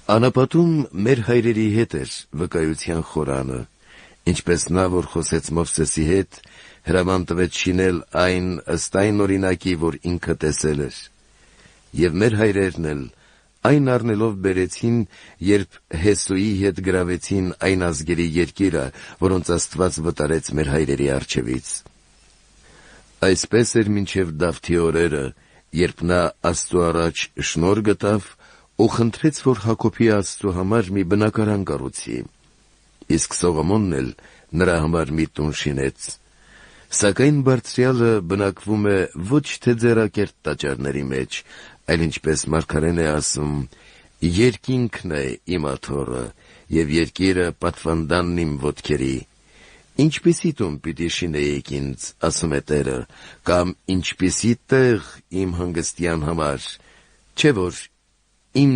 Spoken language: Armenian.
Անապատում մեր հայրերի հետ էր վկայության խորանը, ինչպես նա, որ խոսեց Մովսեսի հետ, հրաման տվեց շինել այն ըստ այն օրինակի, որ ինքը տեսել էր։ Եվ մեր հայրերն էլ այն առնելով բերեցին, երբ Հեսուի հետ գրավեցին այն ազգերի երկիրը, որոնց Աստված վտարեց մեր հայրերի առջևից։ Այսպես էր մինչև Դավթի օրերը, երբ նա Աստծու առաջ շնորհ գտավ ու խնդրեց, որ Հակոբի Աստծու համար մի բնակարան կառուցի, իսկ Սողոմոնն էլ նրա համար մի տուն շինեց։ Սակայն Բարձրյալը բնակվում է ոչ թե ձեռակերտ տաճարների մեջ, այլ ինչպես մարգարեն է ասում. «Երկինքն է իմ աթոռը, և երկիրը պատվանդանն իմ ոտքերի։ Ինչպիսի տուն պիտի շինեիք ինձ, ասում է Տերը, կամ ինչպիսի տեղ իմ հանգստյան համար, չէ՞ որ իմ